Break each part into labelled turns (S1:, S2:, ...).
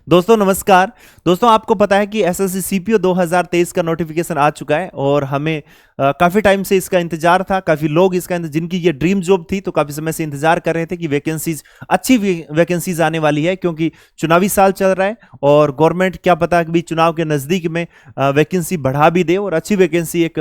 S1: दोस्तों नमस्कार। दोस्तों आपको पता है कि एसएससी सीपीओ 2023 का नोटिफिकेशन आ चुका है और हमें काफ़ी टाइम से इसका इंतजार था। काफ़ी लोग इसका जिनकी ये ड्रीम जॉब थी तो काफ़ी समय से इंतजार कर रहे थे कि वैकेंसीज अच्छी वैकेंसीज आने वाली है, क्योंकि चुनावी साल चल रहा है और गवर्नमेंट क्या पता कि चुनाव के नज़दीक में वैकेंसी बढ़ा भी दे और अच्छी वैकेंसी, एक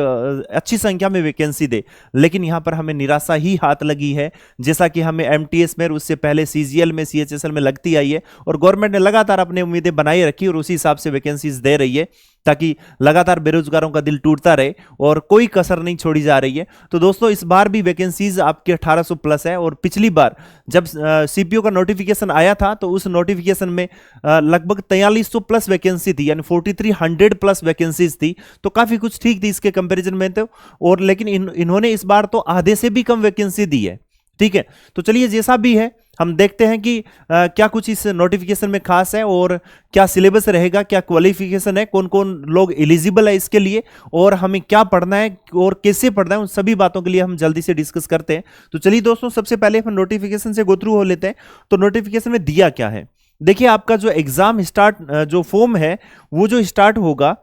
S1: अच्छी संख्या में वैकेंसी दे। लेकिन यहाँ पर हमें निराशा ही हाथ लगी है, जैसा कि हमें एमटीएस में, उससे पहले सीजीएल में, सीएचएसएल में लगती आई है और गवर्नमेंट ने लगातार अपनी उम्मीदें बनाए रखी और उसी हिसाब से वैकेंसीज दे रही है ताकि लगातार बेरोजगारों का दिल टूटता रहे और कोई कसर नहीं छोड़ी जा रही है। तो दोस्तों इस बार भी वैकेंसीज आपके 1800 प्लस है और पिछली बार जब सीपीओ का नोटिफिकेशन आया था तो उस नोटिफिकेशन में लगभग 4300 प्लस वैकेंसी थी, यानी 4300 प्लस वैकेंसीज थी। तो काफी कुछ ठीक थी इसके कंपैरिजन में तो, और लेकिन इन्होंने इस बार तो आधे से भी कम वैकेंसी दी है। ठीक है, तो चलिए जैसा भी है हम देखते हैं कि क्या कुछ इस नोटिफिकेशन में खास है और क्या सिलेबस रहेगा, क्या क्वालिफिकेशन है, कौन कौन लोग एलिजिबल है इसके लिए और हमें क्या पढ़ना है और कैसे पढ़ना है, उन सभी बातों के लिए हम जल्दी से डिस्कस करते हैं। तो चलिए दोस्तों सबसे पहले हम नोटिफिकेशन से गो थ्रू हो लेते हैं। तो नोटिफिकेशन में दिया क्या है, देखिए आपका जो एग्जाम स्टार्ट, जो फॉर्म है वो जो स्टार्ट होगा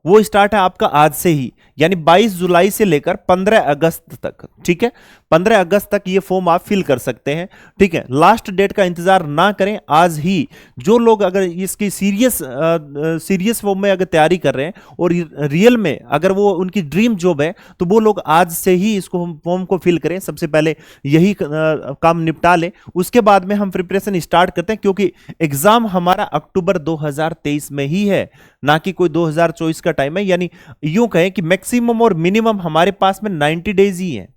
S1: वो स्टार्ट है आपका आज से ही, यानी 22 जुलाई से लेकर 15 अगस्त तक। ठीक है, 15 अगस्त तक ये फॉर्म आप फिल कर सकते हैं। ठीक है, लास्ट डेट का इंतजार ना करें, आज ही जो लोग अगर इसकी सीरियस फॉर्म में अगर तैयारी कर रहे हैं और रियल में अगर वो उनकी ड्रीम जॉब है तो वो लोग आज से ही इसको फॉर्म को फिल करें। सबसे पहले यही काम निपटा लें, उसके बाद में हम प्रिपरेशन स्टार्ट करते हैं, क्योंकि एग्जाम हमारा अक्टूबर 2023 में ही है, ना कि कोई 2024 का टाइम है। यानी यूं कहें कि मैक्सिमम और मिनिमम हमारे पास में 90 डेज ही है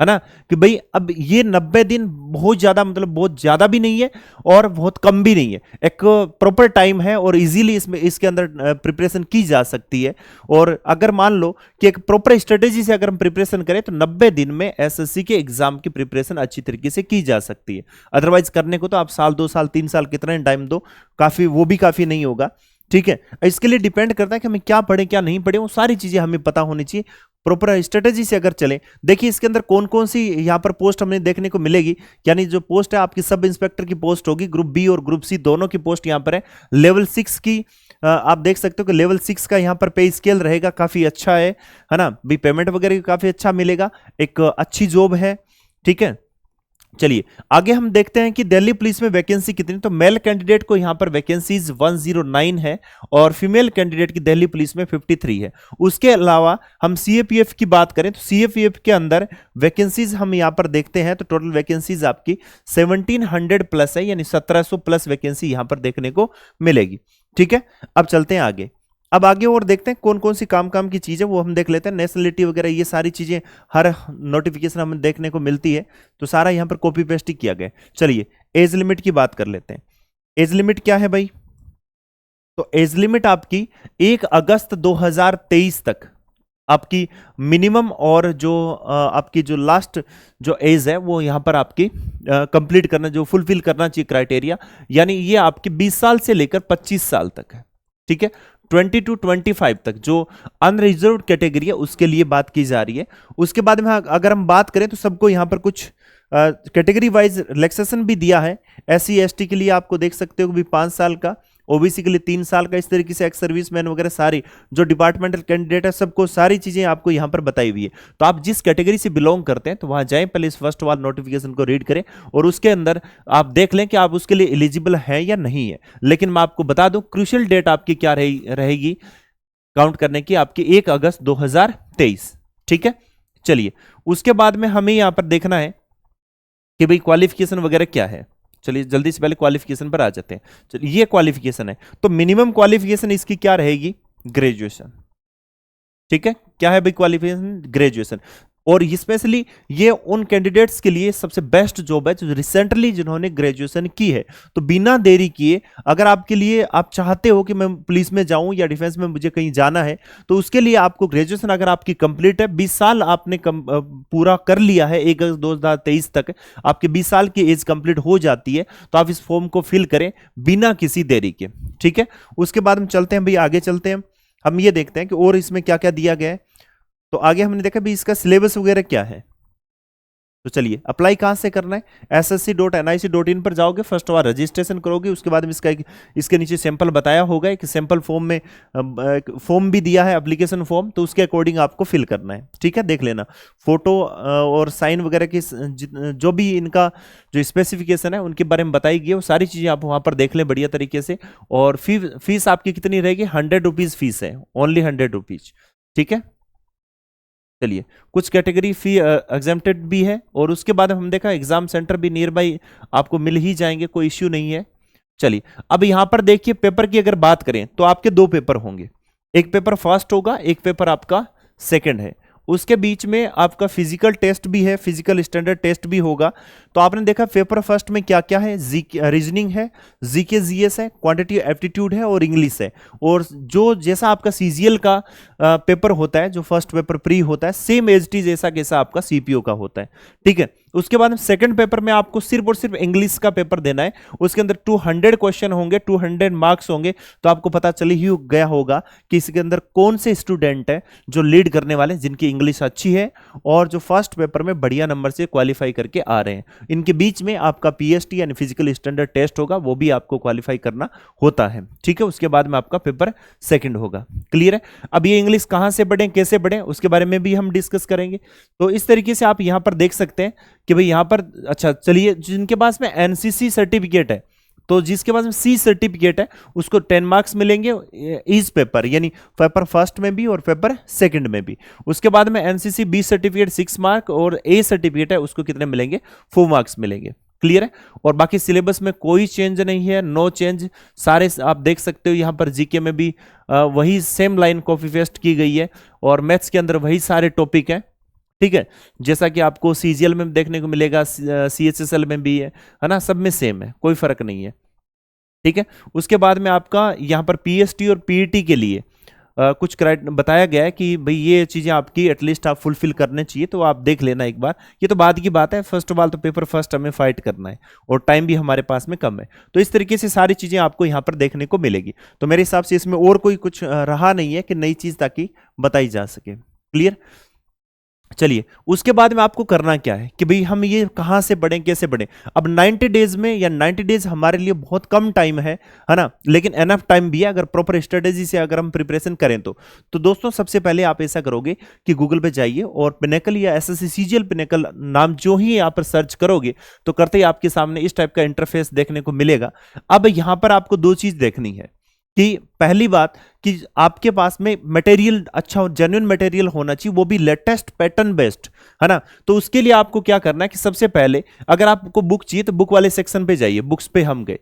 S1: ना, कि भाई अब ये 90 दिन बहुत ज्यादा, मतलब बहुत ज्यादा भी नहीं है और बहुत कम भी नहीं है, एक प्रॉपर टाइम है और इजीली इसमें इसके अंदर प्रिपरेशन की जा सकती है। और अगर मान लो कि एक प्रॉपर स्ट्रेटेजी से अगर हम प्रिपरेशन करें तो 90 दिन में एसएससी के एग्जाम की प्रिपरेशन अच्छी तरीके से की जा सकती है। अदरवाइज करने को तो आप साल, 2 साल, 3 साल कितना टाइम दो, काफी वो भी काफी नहीं होगा। ठीक है, इसके लिए डिपेंड करता है कि हमें क्या पढ़े क्या नहीं पढ़े, वो सारी चीजें हमें पता होनी चाहिए। प्रॉपर स्ट्रेटेजी से अगर चलें, देखिए इसके अंदर कौन कौन सी यहाँ पर पोस्ट हमें देखने को मिलेगी। यानी जो पोस्ट है आपकी सब इंस्पेक्टर की पोस्ट होगी, ग्रुप बी और ग्रुप सी दोनों की पोस्ट यहाँ पर है। लेवल 6 की आप देख सकते हो कि लेवल 6 का यहाँ पर पे स्केल रहेगा, काफी अच्छा है ना, भी पेमेंट वगैरह काफी अच्छा मिलेगा, एक अच्छी जॉब है। ठीक है, चलिए आगे हम देखते हैं कि दिल्ली पुलिस में वैकेंसी कितनी। तो मेल कैंडिडेट को यहां पर वैकेंसीज 109 है और फीमेल कैंडिडेट की दिल्ली पुलिस में 53 है। उसके अलावा हम सीएपीएफ की बात करें तो सीएपीएफ के अंदर वैकेंसीज हम यहां पर देखते हैं तो टोटल वैकेंसीज आपकी 1700 प्लस है, यानी 1700 प्लस वैकेंसी यहां पर देखने को मिलेगी। ठीक है, अब चलते हैं आगे। अब आगे और देखते हैं कौन कौन सी काम की चीजें वो हम देख लेते हैं। नेशनलिटी वगैरह ये सारी चीजें हर नोटिफिकेशन हमें देखने को मिलती है, तो सारा यहां पर कॉपी पेस्ट ही किया गया। चलिए एज लिमिट की बात कर लेते हैं। एज लिमिट क्या है भाई, तो एज लिमिट आपकी 1 अगस्त 2023 तक आपकी मिनिमम और जो आपकी जो लास्ट जो एज है वो यहां पर आपकी कंप्लीट करना, जो फुलफिल करना चाहिए क्राइटेरिया, यानी ये आपके 20 साल से लेकर 25 साल तक है। ठीक है, 20 to 25 तक जो अनरिजर्व कैटेगरी है उसके लिए बात की जा रही है। उसके बाद में अगर हम बात करें तो सबको यहां पर कुछ कैटेगरी वाइज रिलैक्सेशन भी दिया है। एससी एसटी के लिए आपको देख सकते हो कि 5 साल का, ओबीसी के लिए 3 साल का, इस तरीके से एक्स सर्विसमैन वगैरह सारी जो डिपार्टमेंटल कैंडिडेट है सबको सारी चीजें आपको यहां पर बताई हुई है। तो आप जिस कैटेगरी से बिलोंग करते हैं तो वहां जाएं, पहले इस फर्स्ट वाल नोटिफिकेशन को रीड करें और उसके अंदर आप देख लें कि आप उसके लिए एलिजिबल है या नहीं है। लेकिन मैं आपको बता दूं क्रूशियल डेट आपकी क्या रहेगी काउंट करने की, आपकी 1 अगस्त 2023। ठीक है, चलिए उसके बाद में हमें यहां पर देखना है कि भाई क्वालिफिकेशन वगैरह क्या है। चलिए जल्दी से पहले क्वालिफिकेशन पर आ जाते हैं। चलिए ये क्वालिफिकेशन है, तो मिनिमम क्वालिफिकेशन इसकी क्या रहेगी, ग्रेजुएशन। ठीक है, क्या है भाई क्वालिफिकेशन, ग्रेजुएशन। और स्पेशली ये उन कैंडिडेट्स के लिए सबसे बेस्ट जॉब है जो रिसेंटली जिन्होंने ग्रेजुएशन की है। तो बिना देरी किए अगर आपके लिए, आप चाहते हो कि मैं पुलिस में जाऊं या डिफेंस में मुझे कहीं जाना है, तो उसके लिए आपको ग्रेजुएशन अगर आपकी कंप्लीट है, 20 साल आपने पूरा कर लिया है, 1 अगस्त 2023 तक आपके 20 साल की एज कंप्लीट हो जाती है, तो आप इस फॉर्म को फिल करें बिना किसी देरी के। ठीक है, उसके बाद हम चलते हैं भाई, आगे चलते हैं, हम ये देखते हैं कि और इसमें क्या क्या दिया गया है। तो आगे हमने देखा भी इसका सिलेबस वगैरह क्या है। तो चलिए अप्लाई कहाँ से करना है, ssc.nic.in पर जाओगे, फर्स्ट बार रजिस्ट्रेशन करोगे, उसके बाद में इसके नीचे सैंपल बताया होगा, एक सैंपल फॉर्म में फॉर्म भी दिया है, एप्लीकेशन फॉर्म, तो उसके अकॉर्डिंग आपको फिल करना है। ठीक है, देख लेना फोटो और साइन वगैरह की जो भी इनका जो स्पेसिफिकेशन है उनके बारे में बताई गई है, वो सारी चीजें आप वहां पर देख लें बढ़िया तरीके से। और फीस आपकी कितनी रहेगी, 100 रुपीज फीस है, ओनली 100 रुपीज। ठीक है, चलिए कुछ कैटेगरी फी एग्जेम्प्टेड भी है, और उसके बाद हम देखा एग्जाम सेंटर भी नियर बाई आपको मिल ही जाएंगे, कोई इश्यू नहीं है। चलिए अब यहां पर देखिए पेपर की अगर बात करें तो आपके दो पेपर होंगे, एक पेपर फर्स्ट होगा, एक पेपर आपका सेकंड है। उसके बीच में आपका फिजिकल टेस्ट भी है, फिजिकल स्टैंडर्ड टेस्ट भी होगा। तो आपने देखा पेपर फर्स्ट में क्या क्या है, रीजनिंग है, जीके जीएस है, क्वांटिटी एप्टीट्यूड है और इंग्लिश है। और जो जैसा आपका सीजीएल का पेपर होता है, जो फर्स्ट पेपर प्री होता है, सेम एज टी जैसा कैसा आपका सीपीओ का होता है। ठीक है, उसके बाद सेकंड पेपर में आपको सिर्फ और सिर्फ इंग्लिश का पेपर देना है, उसके अंदर 200 क्वेश्चन होंगे, 200 मार्क्स होंगे। तो आपको पता चल ही गया होगा कि इसके अंदर कौन से स्टूडेंट है जो लीड करने वाले, जिनकी इंग्लिश अच्छी है और जो फर्स्ट पेपर में बढ़िया नंबर से क्वालिफाई करके आ रहे हैं। इनके बीच में आपका पीएसटी यानी फिजिकल स्टैंडर्ड टेस्ट होगा, वो भी आपको क्वालिफाई करना होता है। ठीक है, उसके बाद में आपका पेपर सेकंड होगा। क्लियर है, अब ये इंग्लिश कहां से पढ़ें, कैसे पढ़ें, उसके बारे में भी हम डिस्कस करेंगे। तो इस तरीके से आप यहां पर देख सकते हैं कि भाई यहां पर, अच्छा चलिए, जिनके पास में एनसीसी सर्टिफिकेट है, तो जिसके पास में सी सर्टिफिकेट है उसको 10 मार्क्स मिलेंगे इस पेपर, यानी पेपर फर्स्ट में भी और पेपर सेकंड में भी। उसके बाद में एनसीसी बी सर्टिफिकेट 6 मार्क और ए सर्टिफिकेट है उसको कितने मिलेंगे, 4 मार्क्स मिलेंगे। क्लियर है, और बाकी सिलेबस में कोई चेंज नहीं है, नो चेंज। सारे आप देख सकते हो, यहां पर जीके में भी वही सेम लाइन कॉपी पेस्ट की गई है, और मैथ्स के अंदर वही सारे टॉपिक हैं। ठीक है, जैसा कि आपको सीजीएल में देखने को मिलेगा, सीएचएसएल में भी है ना, सब में सेम है, कोई फर्क नहीं है। ठीक है, उसके बाद में आपका यहां पर पीएसटी और पीईटी के लिए कुछ बताया गया है कि भाई ये चीजें आपकी एटलीस्ट आप फुलफिल करने चाहिए, तो आप देख लेना एक बार। ये तो बाद की बात है, फर्स्ट ऑफ ऑल तो पेपर फर्स्ट हमें फाइट करना है और टाइम भी हमारे पास में कम है। तो इस तरीके से सारी चीजें आपको यहां पर देखने को मिलेगी। तो मेरे हिसाब से इसमें और कोई कुछ रहा नहीं है कि नई चीज ताकि बताई जा सके। क्लियर, चलिए उसके बाद में आपको करना क्या है कि भाई हम ये कहां से बढ़ें, कैसे बढ़ें। अब 90 डेज में, या 90 डेज हमारे लिए बहुत कम टाइम है ना, लेकिन एनफ टाइम भी है अगर प्रॉपर स्ट्रेटेजी से अगर हम प्रिपरेशन करें तो दोस्तों सबसे पहले आप ऐसा करोगे कि गूगल पे जाइए और पिनेकल या एसएससी सीजीएल पिनेकल नाम जो ही यहाँ पर सर्च करोगे तो करते ही आपके सामने इस टाइप का इंटरफेस देखने को मिलेगा। अब यहां पर आपको दो चीज देखनी है कि पहली बात कि आपके पास में मटेरियल अच्छा, जेन्युइन मटेरियल होना चाहिए, वो भी लेटेस्ट पैटर्न बेस्ड, है ना। तो उसके लिए आपको क्या करना है कि सबसे पहले अगर आपको बुक चाहिए तो बुक वाले सेक्शन पे जाइए, बुक्स पे हम गए।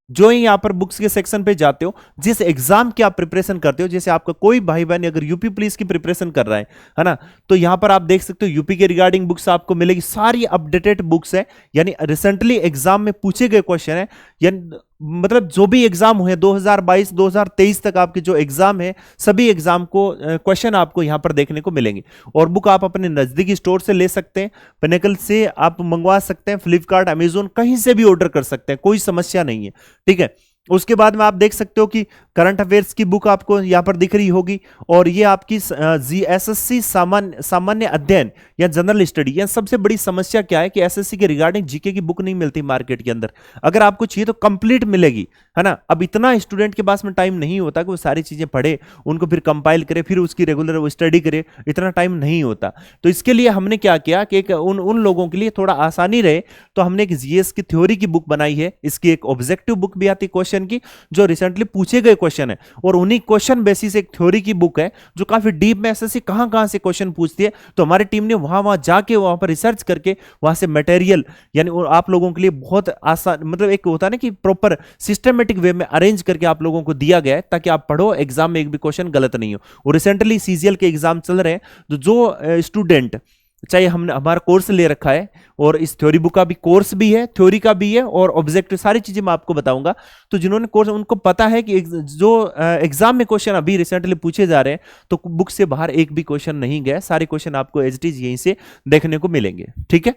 S1: जो ही यहां पर बुक्स के सेक्शन पे जाते हो, जिस एग्जाम की आप प्रिपरेशन करते हो, जैसे आपका कोई भाई बहन अगर यूपी पुलिस की प्रिपरेशन कर रहा है ना, तो यहां पर आप देख सकते हो यूपी के रिगार्डिंग बुक्स आपको मिलेगी, सारी अपडेटेड बुक्स है, यानी रिसेंटली एग्जाम में पूछे गए क्वेश्चन है, यानी मतलब जो भी एग्जाम हुए 2022 2023 तक आपके जो एग्जाम है, सभी एग्जाम को क्वेश्चन आपको यहां पर देखने को मिलेंगे। और बुक आप अपने नजदीकी स्टोर से ले सकते हैं, पिनेकल से आप मंगवा सकते हैं, फ्लिपकार्ट अमेजोन कहीं से भी ऑर्डर कर सकते हैं, कोई समस्या नहीं है। ठीक है, उसके बाद में आप देख सकते हो कि करंट अफेयर्स की बुक आपको यहां पर दिख रही होगी, और ये आपकी एसएससी सामान्य अध्ययन या जनरल स्टडी। या सबसे बड़ी समस्या क्या है कि एसएससी के रिगार्डिंग जीके की बुक नहीं मिलती मार्केट के अंदर, अगर आपको चाहिए तो कंप्लीट मिलेगी, है ना। अब इतना स्टूडेंट के पास में टाइम नहीं होता कि वो सारी चीजें पढ़े, उनको फिर कंपाइल करे, फिर उसकी रेगुलर वो स्टडी करे, इतना टाइम नहीं होता। तो इसके लिए हमने क्या किया कि एक उन लोगों के लिए थोड़ा आसानी रहे, तो हमने एक जीएस की थ्योरी की बुक बनाई है। इसकी एक ऑब्जेक्टिव बुक भी आती है क्वेश्चन की, जो रिसेंटली पूछे गए क्वेश्चन है, और उन्हीं क्वेश्चन बेसिस एक थ्योरी की बुक है जो काफी डीप में एसएससी कहां से क्वेश्चन पूछती है। तो हमारी टीम ने वहां जाके वहां पर रिसर्च करके वहां से मटेरियल, यानी आप लोगों के लिए बहुत आसान, मतलब एक होता है ना कि प्रॉपर सिस्टमेटिक वे में अरेंज करके आप लोगों को दिया गया है, ताकि आप पढ़ो, एग्जाम में एक भी क्वेश्चन गलत नहीं हो। और रिसेंटली सीजीएल के एग्जाम चल रहे हैं, तो जो स्टूडेंट चाहे हमने हमारा कोर्स ले रखा है, और इस थ्योरी बुक का भी कोर्स भी है, थ्योरी का भी है, और ऑब्जेक्टिव सारी चीजें मैं आपको बताऊंगा। तो जिन्होंने कोर्स, उनको पता है कि जो एग्जाम में क्वेश्चन अभी रिसेंटली पूछे जा रहे हैं, तो बुक से बाहर एक भी क्वेश्चन नहीं गया, सारे क्वेश्चन आपको एज इट इज यहीं से देखने को मिलेंगे। ठीक है,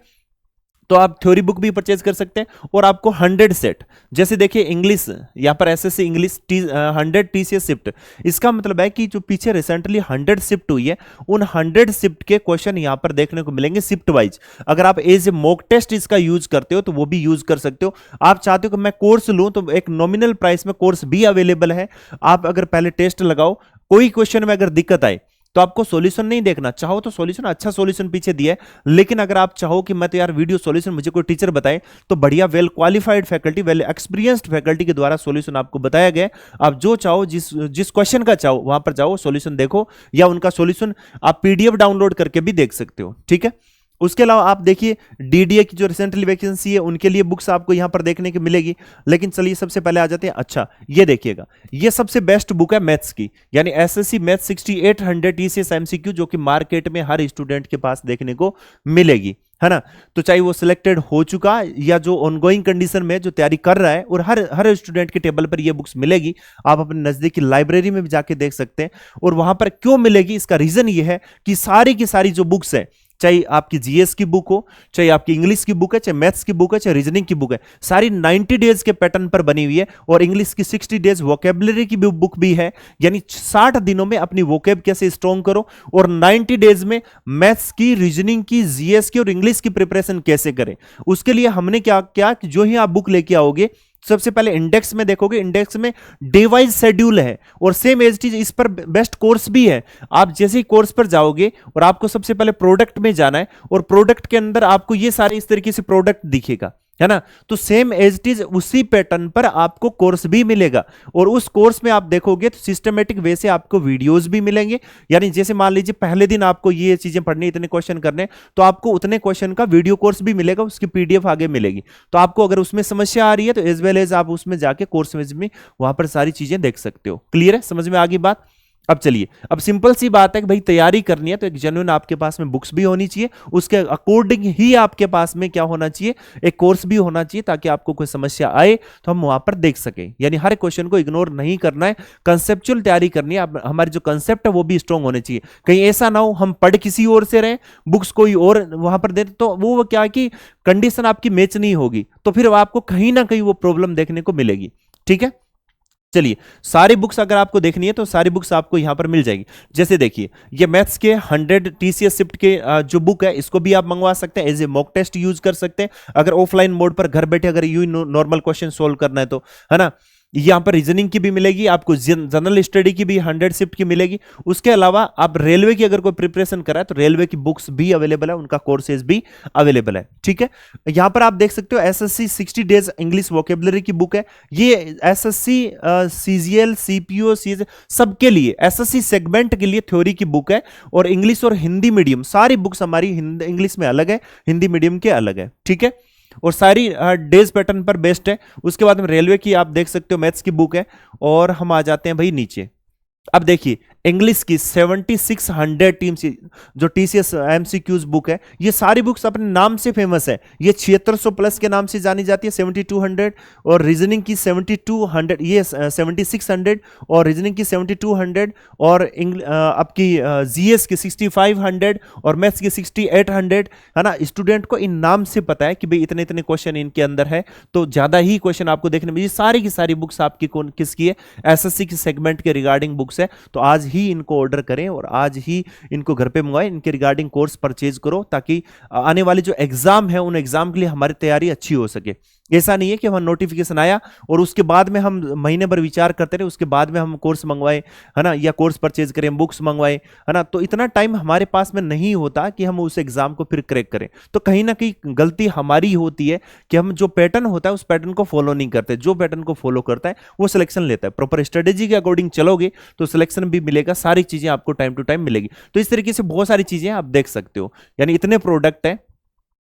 S1: तो आप थ्योरी बुक भी परचेज कर सकते हैं और आपको 100 सेट, जैसे देखिए इंग्लिश यहाँ पर एसएससी इंग्लिश 100 टीसीएस शिफ्ट, इसका मतलब है कि जो पीछे रिसेंटली 100 शिफ्ट हुई है उन 100 शिफ्ट के क्वेश्चन यहाँ पर देखने को मिलेंगे शिफ्ट वाइज। अगर आप एज ए मॉक टेस्ट इसका यूज करते हो तो वो भी यूज कर सकते हो। आप चाहते हो कि मैं कोर्स लूं तो एक नॉमिनल प्राइस में कोर्स भी अवेलेबल है। आप अगर पहले टेस्ट लगाओ, कोई क्वेश्चन में अगर दिक्कत आए तो आपको सॉल्यूशन नहीं देखना, चाहो तो सॉल्यूशन अच्छा सॉल्यूशन पीछे दिया है, लेकिन अगर आप चाहो कि मैं तो यार वीडियो सॉल्यूशन मुझे कोई टीचर बताए, तो बढ़िया well qualified faculty, well experienced faculty के द्वारा सॉल्यूशन आपको बताया गया। आप जो चाहो, जिस क्वेश्चन का चाहो वहां पर जाओ, सॉल्यूशन देखो, या उनका सॉल्यूशन आप पीडीएफ डाउनलोड करके भी देख सकते हो। ठीक है, उसके अलावा आप देखिए डीडीए की जो रिसेंटली वैकेंसी है उनके लिए बुक्स आपको यहां पर देखने की मिलेगी। लेकिन चलिए सबसे पहले आ जाते हैं, अच्छा ये देखिएगा, ये सबसे बेस्ट बुक है मैथ्स की, यानी एसएससी मैथ्स 6800 टीसीएस एमसीक्यू, जो कि मार्केट में हर स्टूडेंट के पास देखने को मिलेगी, है ना। तो चाहे वो सिलेक्टेड हो चुका या जो ऑनगोइंग कंडीशन में जो तैयारी कर रहा है, और हर स्टूडेंट के टेबल पर ये बुक्स मिलेगी। आप अपने नजदीकी लाइब्रेरी में भी जाके देख सकते हैं। और वहां पर क्यों मिलेगी, इसका रीजन ये है कि सारी की सारी जो बुक्स है, चाहे आपकी जीएस की बुक हो, चाहे आपकी इंग्लिश की बुक है, चाहे मैथ्स की बुक है, चाहे रीजनिंग की बुक है, सारी 90 डेज के पैटर्न पर बनी हुई है। और इंग्लिश की 60 डेज वोकेबलरी की बुक भी है, यानी 60 दिनों में अपनी वोकेब कैसे स्ट्रॉन्ग करो, और 90 डेज में मैथ्स की, रीजनिंग की, जीएस की और इंग्लिश की प्रिपरेशन कैसे करें। उसके लिए हमने क्या क्या, जो ही आप बुक लेके आओगे, सबसे पहले इंडेक्स में देखोगे, इंडेक्स में डे वाइज शेड्यूल है, और सेम एज टीज इस पर बेस्ट कोर्स भी है। आप जैसे ही कोर्स पर जाओगे और आपको सबसे पहले प्रोडक्ट में जाना है, और प्रोडक्ट के अंदर आपको ये सारे इस तरीके से प्रोडक्ट दिखेगा, है ना। तो सेम एज इट इज उसी पैटर्न पर आपको कोर्स भी मिलेगा। और उस कोर्स में आप देखोगे तो सिस्टमेटिक वे से आपको वीडियोस भी मिलेंगे, यानी जैसे मान लीजिए पहले दिन आपको ये चीजें पढ़नी, इतने क्वेश्चन करने, तो आपको उतने क्वेश्चन का वीडियो कोर्स भी मिलेगा, उसकी पीडीएफ आगे मिलेगी। तो आपको अगर उसमें समस्या आ रही है तो एज वेल एज आप उसमें जाके कोर्स में वहां पर सारी चीजें देख सकते हो। क्लियर है, समझ में आ गई बात। अब चलिए, अब सिंपल सी बात है कि भाई तैयारी करनी है तो एक जेन्युइन आपके पास में बुक्स भी होनी चाहिए, उसके अकॉर्डिंग ही आपके पास में क्या होना चाहिए, एक कोर्स भी होना चाहिए, ताकि आपको कोई समस्या आए तो हम वहां पर देख सकें। यानी हर क्वेश्चन को इग्नोर नहीं करना है, कंसेप्चुअल तैयारी करनी है। हमारे जो कंसेप्ट है वो भी स्ट्रांग होने चाहिए। कहीं ऐसा ना हो हम पढ़ किसी और से रहे, बुक्स कोई और वहां पर दे, तो वो क्या कि कंडीशन आपकी मैच नहीं होगी, तो फिर आपको कहीं ना कहीं वो प्रॉब्लम देखने को मिलेगी। ठीक है, चलिए सारी बुक्स अगर आपको देखनी है तो सारी बुक्स आपको यहां पर मिल जाएगी। जैसे देखिए ये मैथ्स के 100 टीसीएस शिफ्ट के जो बुक है, इसको भी आप मंगवा सकते हैं, as a mock test use कर सकते हैं, अगर ऑफलाइन मोड पर घर बैठे अगर यू नॉर्मल क्वेश्चन सोल्व करना है तो, है ना। यहां पर रीजनिंग की भी मिलेगी आपको, जनरल स्टडी की भी 100 शिफ्ट की मिलेगी। उसके अलावा आप रेलवे की अगर कोई प्रिपरेशन करा है तो रेलवे की बुक्स भी अवेलेबल है, उनका कोर्सेज भी अवेलेबल है। ठीक है, यहां पर आप देख सकते हो एसएससी 60 डेज इंग्लिश वोकेबलरी की बुक है। ये एसएससी सीजीएल सीपीओ सीज सबके लिए, एसएससी सेगमेंट के लिए थ्योरी की बुक है। और इंग्लिश और हिंदी मीडियम सारी बुक्स हमारी इंग्लिश में अलग है, हिंदी मीडियम के अलग है। ठीक है, और सारी डेज पैटर्न पर बेस्ड है। उसके बाद में रेलवे की आप देख सकते हो मैथ्स की बुक है। और हम आ जाते हैं भाई नीचे, अब देखिए इंग्लिश की 7600 टीम से जो टीसीएस एमसीक्यूज बुक है, ये सारी बुक्स अपने नाम से फेमस है। ये 7600 प्लस के नाम से जानी जाती है, 7200, और रीजनिंग की 7200, ये 7600, और रीजनिंग की 7200, और आपकी जीएस की 6500, और मैथ्स की 6800, है ना। स्टूडेंट को इन नाम से पता है कि भाई इतने इतने क्वेश्चन इनके अंदर है, तो ज्यादा ही क्वेश्चन आपको देखने में। ये सारी की सारी बुक्स आपकी किसकी है, एसएससी की सेगमेंट के रिगार्डिंग बुक्स है। तो आज ही इनको ऑर्डर करें और आज ही इनको घर पे मंगवाएं, इनके रिगार्डिंग कोर्स परचेज करो, ताकि आने वाले जो एग्जाम है उन एग्जाम के लिए हमारी तैयारी अच्छी हो सके। ऐसा नहीं है कि हम नोटिफिकेशन आया और उसके बाद में हम महीने भर विचार करते रहे, उसके बाद में हम कोर्स मंगवाए, है ना, या कोर्स परचेज करें, बुक्स मंगवाए, है ना। तो इतना टाइम हमारे पास में नहीं होता कि हम उस एग्जाम को फिर क्रैक करें। तो कहीं ना कहीं गलती हमारी होती है कि हम जो पैटर्न होता है उस पैटर्न को फॉलो नहीं करते। जो पैटर्न को फॉलो करता है वो सिलेक्शन लेता है। प्रॉपर स्ट्रेटेजी के अकॉर्डिंग चलोगे तो सिलेक्शन भी मिलेगा, सारी चीजें आपको टाइम टू टाइम मिलेगी। तो इस तरीके से बहुत सारी चीजें आप देख सकते हो, यानी इतने प्रोडक्ट है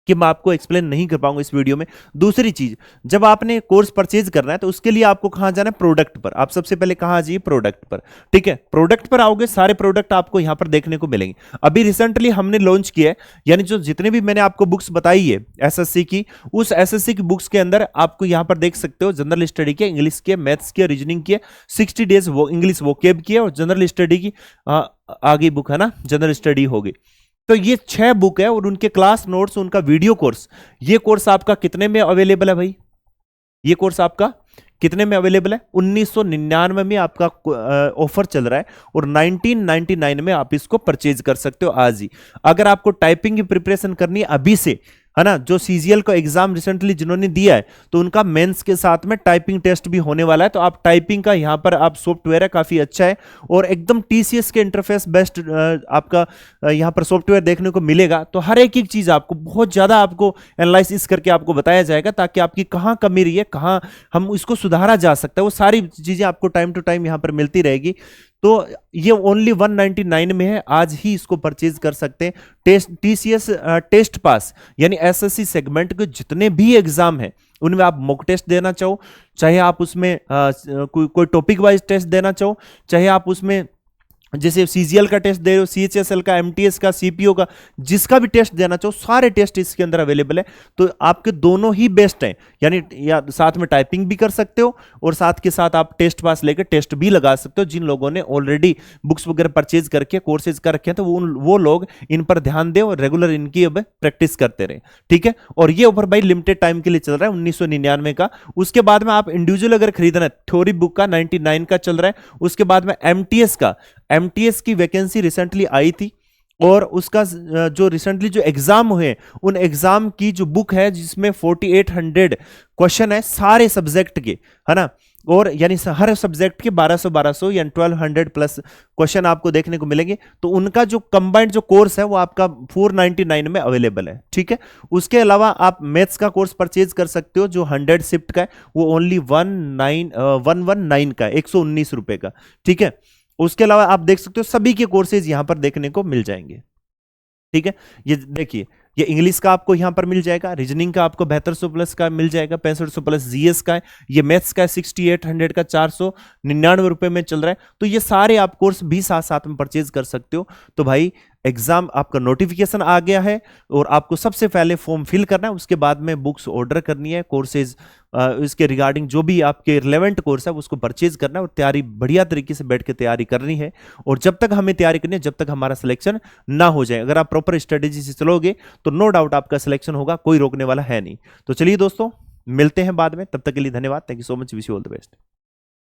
S1: कि मैं आपको एक्सप्लेन नहीं कर पाऊंगा इस वीडियो में। दूसरी चीज, जब आपने कोर्स परचेज करना है तो उसके लिए आपको कहां जाना है, प्रोडक्ट पर। आप सबसे पहले कहां जाइए, प्रोडक्ट पर। ठीक है, प्रोडक्ट पर आओगे, सारे प्रोडक्ट आपको यहां पर देखने को मिलेंगे। अभी रिसेंटली हमने लॉन्च किया है, यानी जो जितने भी मैंने आपको बुक्स बताई है एसएससी की, उस एसएससी की बुक्स के अंदर आपको यहां पर देख सकते हो जनरल स्टडी के, इंग्लिश के, मैथ्स के, रीजनिंग के 60 डेज वो इंग्लिश वोकेब की है, और जनरल स्टडी की आगे बुक है ना, जनरल स्टडी होगी। तो ये 6 बुक है और उनके क्लास नोट्स, उनका वीडियो कोर्स। ये कोर्स आपका कितने में अवेलेबल है भाई? ये कोर्स आपका कितने में अवेलेबल है? 1999 में आपका ऑफर चल रहा है और 1999 में आप इसको परचेज कर सकते हो आज ही। अगर आपको टाइपिंग की प्रिपरेशन करनी है अभी से, है ना, जो सीजीएल का एग्जाम रिसेंटली जिन्होंने दिया है तो उनका मेंस के साथ में टाइपिंग टेस्ट भी होने वाला है। तो आप टाइपिंग का यहाँ पर आप सॉफ्टवेयर है काफी अच्छा है और एकदम टीसीएस के इंटरफेस बेस्ट आपका यहाँ पर सॉफ्टवेयर देखने को मिलेगा। तो हर एक चीज आपको बहुत ज्यादा आपको एनालिसिस करके आपको बताया जाएगा ताकि आपकी कहाँ कमी रही है, कहाँ हम इसको सुधारा जा सकता है, वो सारी चीजें आपको टाइम टू टाइम यहाँ पर मिलती रहेगी। तो ये ओनली 199 में है, आज ही इसको परचेज कर सकते हैं। टीसीएस टेस्ट पास यानी एसएससी सेगमेंट के जितने भी एग्जाम हैं उनमें आप मॉक टेस्ट देना चाहो, चाहे आप उसमें कोई टॉपिक वाइज टेस्ट देना चाहो, चाहे आप उसमें जैसे सीजीएल का टेस्ट दे रहे हो, सीएचएसएल का, एमटीएस का, सीपीओ का, जिसका भी टेस्ट देना चाहो सारे टेस्ट इसके अंदर अवेलेबल है। तो आपके दोनों ही बेस्ट हैं, यानी या साथ में टाइपिंग भी कर सकते हो और साथ के साथ आप टेस्ट पास लेकर टेस्ट भी लगा सकते हो। जिन लोगों ने ऑलरेडी बुक्स वगैरह परचेज करके कोर्सेज कर रखे हैं तो वो लोग इन पर ध्यान दें और रेगुलर इनकी अब प्रैक्टिस करते रहे, ठीक है। और ये ऑफर भाई लिमिटेड टाइम के लिए चल रहा है 1999 का। उसके बाद में आप इंडिविजुअल अगर खरीदना है, थ्योरी बुक का 99 का चल रहा है। उसके बाद में एमटीएस का, एमटीएस की वैकेंसी रिसेंटली आई थी और उसका जो रिसेंटली जो एग्जाम हुए उन एग्जाम की जो बुक है जिसमें 4800 क्वेश्चन है सारे सब्जेक्ट के, है ना, और यानी हर सब्जेक्ट के 1200 या 1200 प्लस क्वेश्चन आपको देखने को मिलेंगे। तो उनका जो कंबाइंड जो कोर्स है वो आपका 499 में अवेलेबल है, ठीक है। उसके अलावा आप मैथ्स का कोर्स परचेज कर सकते हो जो 100 शिफ्ट का है, वो ओनली 119 का है, 119 रुपए का, ठीक है। उसके अलावा आप देख सकते हो सभी के कोर्सेज यहां पर देखने को मिल जाएंगे, ठीक है। ये देखिए, ये इंग्लिश का आपको यहां पर मिल जाएगा, रीजनिंग का आपको 7200 प्लस का मिल जाएगा, 6500 प्लस जीएस का है, ये मैथ्स का 6800 का 499 रुपए में चल रहा है। तो ये सारे आप कोर्स भी साथ साथ में परचेज कर सकते हो। तो भाई एग्जाम आपका नोटिफिकेशन आ गया है और आपको सबसे पहले फॉर्म फिल करना है, उसके बाद में बुक्स ऑर्डर करनी है, कोर्सेज इसके रिगार्डिंग जो भी आपके रिलेवेंट कोर्स है उसको परचेज करना है और तैयारी बढ़िया तरीके से बैठ के तैयारी करनी है। और जब तक हमें तैयारी करनी है, जब तक हमारा सिलेक्शन ना हो जाए, अगर आप प्रॉपर स्ट्रेटेजी से चलोगे तो नो डाउट आपका सिलेक्शन होगा, कोई रोकने वाला है नहीं। तो चलिए दोस्तों, मिलते हैं बाद में, तब तक के लिए धन्यवाद। Thank you so much, wish you all the best.